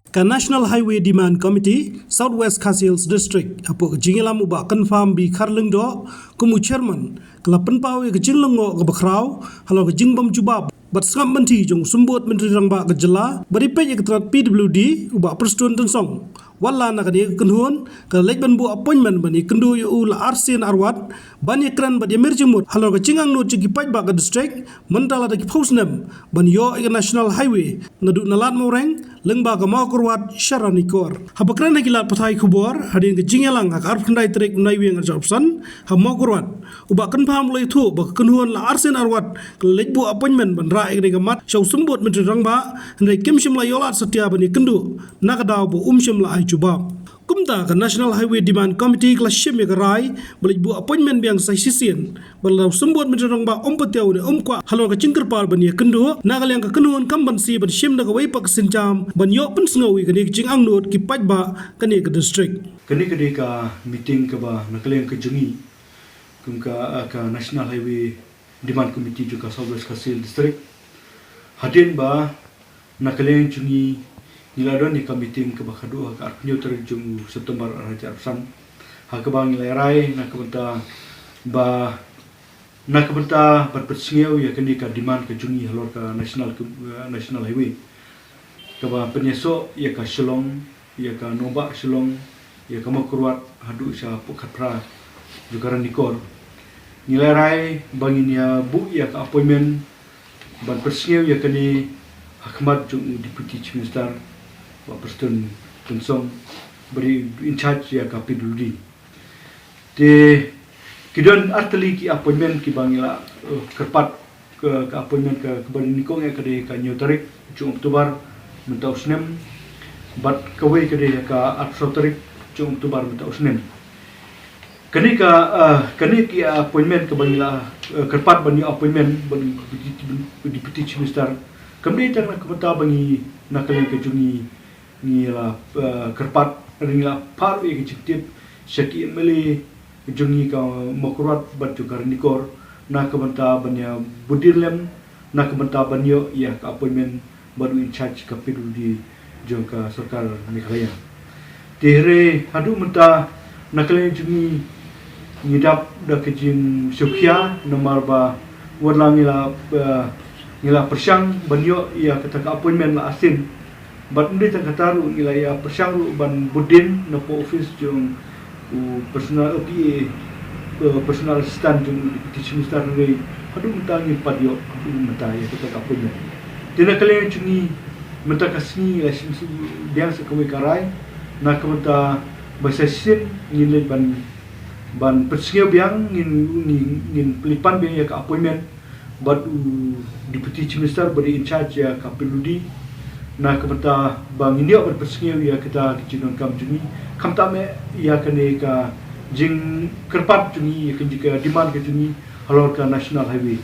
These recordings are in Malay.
Ka National Highway Demand Committee, Southwest Khasils District, apo jingilam uba confirm bi kharleng do, kumu chairman, kala penpawe ke jinglongo ke bakrau, halo ke jingbam jubab, bat sangam menti jong sumbut menteri rangba ke jela, bari pe ke terat PWD, uba perstun tensong. Wala na kadi kenhuan, ke lejban bu appointment bani kendu yu la arsin arwat, bani kran badi emerjimut, halo ke jingang no cigi pajba ke district, mentala daki pausnem, bani yo ke National Highway, nadu nalat moreng, lengba ke mau kurwat syaranikor. Habakran na kilat patai kubor, hadin ke jingelang hak arf kendai terik unai wiang arjapsan, ha mau kurwat. Uba kan paham mulai tu, bak kenhuan la arsin arwat, ke lejbu appointment ban raik ke mat, syau sembut menteri rangba, hendai kimshim la yolat setia bani kendu, nakadaw bu umshim la jubab. Kumta ke National Highway Demand Committee kelas syim ya kerai boleh buat appointment biang sai sisian balau sembut menteri rangba petiau ne kwa halo ke cingkerpal bani kendu nagal yang ke kenuan kambansi ban syim da ke waipak sinjam ban yo pen sengawi ke cing angnut ki pajba kani ke district kani ka meeting ke ba nakal yang ke jungi kumka ka National Highway Demand Committee juga Southwest Khasils District hadin ba nakal yang jungi niladon ni meeting ke bakadu ka arpnyo terjung September raja arsan ha ke bang lerai nak ba berpersengau ya kini ka demand ke jungi halor ka National Highway ke ba penyeso ya ka Shillong ya ka Nobak Shillong ya ka Makurwat hadu sya Pukhatra juga Nikor nilerai bangin ya bu ya ka appointment ban persengau ya kini Hakmat jung Deputy Chief Minister Preston Tensong beri in charge ya KPWD. Te kidon arteli ki appointment ki bangila kerpat ke appointment ke bari nikong ya kade ka new tarik jung Oktober mentau snem bat kawai kade ka atso tarik jung Oktober mentau snem. Kani ki appointment ke bangila kerpat bani appointment bani Deputy Chief Minister kami tak nak kata bangi nakal ke jungi ni la kerpat ni la par e kecitip syaki meli jungi ka Makurwat bat juga Nikor nak kata banya budirlem nak kata banyo ya ka appointment baru in charge ka PWD jongka sarkar Meghalaya tere hadu menta nakal jungi ngidap da kejing Sukhya nomor ba warlang nila persyang banyo ia kata appointment la asin bat ndi ta kataru nila ia persyang ban budin na po office jung personal personal assistant jung teaching minister ni hadu mentangi padio hadu mentai kata appointment dina kali jungi menta kasni la simsi dia sekawai karai na kata basasin ngile ban persingau biang ngin pelipan biang ya ka appointment but Deputy Chief Minister beri in charge ya KPWD na kata bang India berpersengau ya kita kijinon kam jungi kam tame ya kene ka jing kerpat jungi ya jika demand ke jungi halor ka National Highway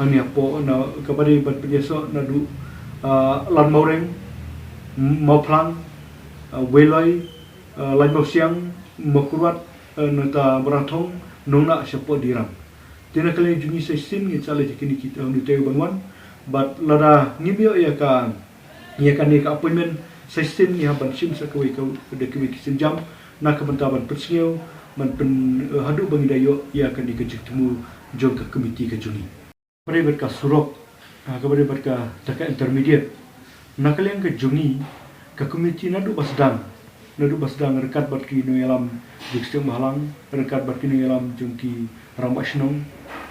hanya po na kabari bat penyeso na du lan maureng mauplang weloi lan mausiang Makurwat nata berathong nongna syapo dirang tina kali jungi sesin ngi chale kini kita ngi teu banwan but lada ngibio ya ka appointment sesin ya ban sim sakoi ka de kimi kisin jam na ka bantaban persngeu man pen hadu bangi dayo ya kan dikejek temu jong ka komiti ka jungi pare ber ka surok ka bare ber ka taka intermediate na kali ka jungi ka komiti nadu basdang rekat bat ki no yalam dikstem halang rekat bat ki no yalam jungki rambashnong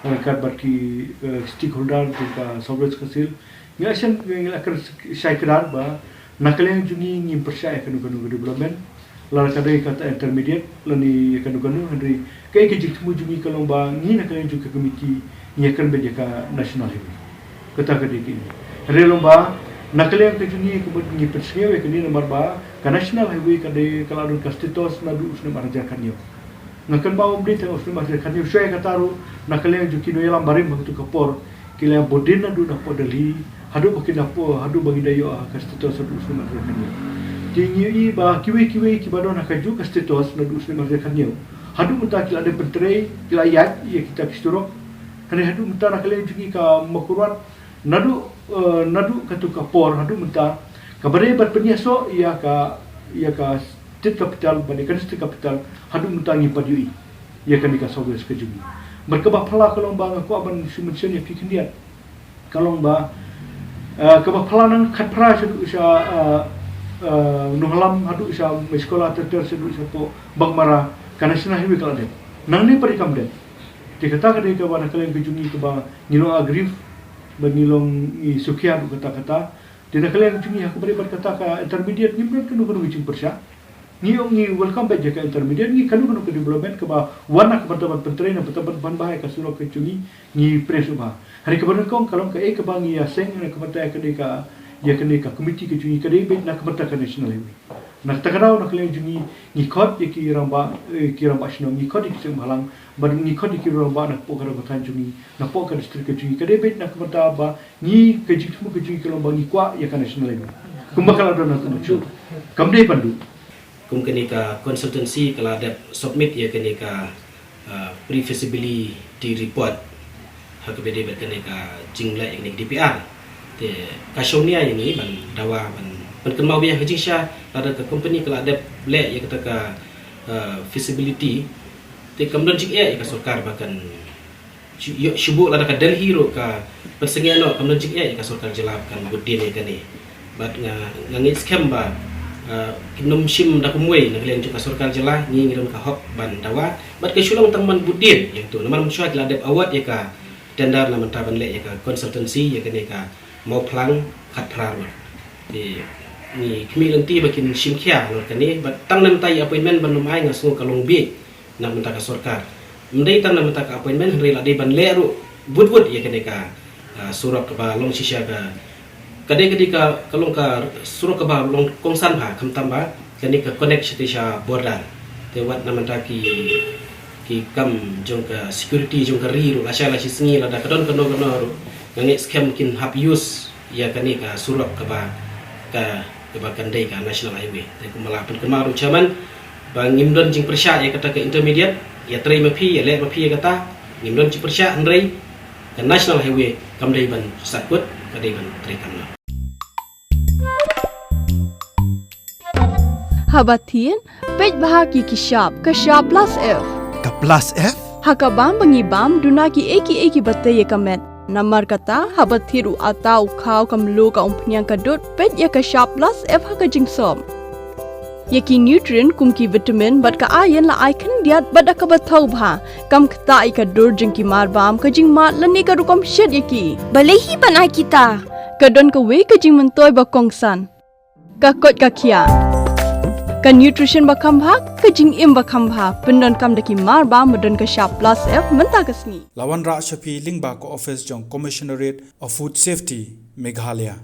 rekat bat ki stakeholder jungka Southwest Khasils ngasen ngilakar syaikiran ba nakaleng jungi ngim persyai kanu development lar kadai kata intermediate lani kanu handri kai ke jikmu jungi kalong ba ngi nakaleng juga komiti nyakan beja ka National Highway kata kadai ki relong ba nakaleng ke jungi ke ngi persyai ke ni nomor ba ka National Highway kadai kaladun kastitos nadu usne marajakan yo ngakan bawa beli tengok usne marajakan yo syai kataru nakaleng juki no yalam barim begitu kapor kila bodin nadu na podali hadu bagi dapo hadu bagi dayo kastitos nadu usne marajakan yo tingi ba kiwi ki badon nakaju kastitos nadu usne marajakan yo hadu muta kila ada pentrei kila yat ya kita kisturok kane hadu muta nakaleng juki ka Makurwat nadu katu kapor hadu muta Kabare bat penyeso ia ka state capital bani kan state capital hadu mutangi padui ia kan ka South West ke jungi. Berkebah pala kalau bang aku aban sumension ya pikendiat. Kalau ba kebah pala nang khatpra sedu usha nuhalam hadu usha sekolah terter sedu usha po bangmara kana sina hiwi kala de. Nang ni pari kam de. Dikata ka de ka wana kalen ke jungi ke ba ngilong agrif benilong i sukia kata-kata tidak kalian jungi aku beri berkata ka intermediate ni berat kanu gicing persya ni welcome back ke intermediate ni kanu ke development ke ba wana ke bertabat pentrain na bertabat ban bahai ka surok ke jungi ni presuba hari kebaran kong kalau ke ke bang ya seng na ke berta ke ka ya ke komiti ke jungi ke bet na ke berta ka national highway nak takarau nak kalian jungi ni khot ki ramba sino ni khot ki semalang bad ni khot ki ramba nak pokara ko jungi nak pokara district ke jungi kade bet nak mata ba ni ke jikmu ke jungi kalau ni kwa ya kan national level kumbakala do nak muncul kamdei pandu kum kenika consultancy kala ada submit ya kenika pre-feasibility report hak bede bet kenika jingla ini DPR te kasonia ini ban dawa ban penkenal biaya hejisha ada ke company kalau ada le ya kata ka feasibility te kemudian jik ya sarkar bahkan syubuk ada ka Delhi ro ka persengian no kemudian jik ya sarkar jelap kan budin ya kani bat ngangit scam ba kinum sim da kumwei na kalian juga sarkar jelah ni ngiram ka hop ban dawa bat ke syulang tangman budin yang tu naman syuat la ada awat ya ka tender na mantaban le ya ka consultancy ya kani ka mau plang khat prar ni kami lenti bakin simkia lor kani batang nam tai appointment ban lumai ngaso kalong bi na mentaka sarkar mendai tang na mentaka appointment hari la de ban leru bud ya kani ka surat ka long sisya ka kade ka kalong ka surat ka long kongsan ba kam tamba kani ka connect stisha border te wat na mentaki ki kam jong ka security jong ka ri ru asya la singi la da kadon kono ngangi scam kin hap use ya kani ka surat ka kebakan day ka national highway te kumalapan kemaru chaman bang ngimdon jing persya ya kata ke intermediate ya trai mapi ya le mapi ya kata ngimdon jing persya andrei ke national highway kamdai ban sakut kadai ban trai kamna habatin pej bahaki ki shop ka shop plus f Ka plus F? hakabam bangibam dunaki eki batte ye kamet Namar kata habat thiru atau kau kamlu ka umpnyang kadut pet ya ka shop plus f ha ka jingsom. Yaki nutrient kum ki vitamin bat ka iron la icon diat bat ka bathau bha kam kta I ka dur jing ki mar bam ka jing mat lani ka rukom shed yaki. Balehi panai kita. Ka don ka we ka jing mentoy ba kongsan. Ka kot ka kia. Ka nutrition ba kam bha ka jing im ba kam bha pendon kam daki mar bam don ka shop plus f menta ka sngi. Lawan Ra Shafi Lingba ko office jong Commissionerate of Food Safety Meghalaya.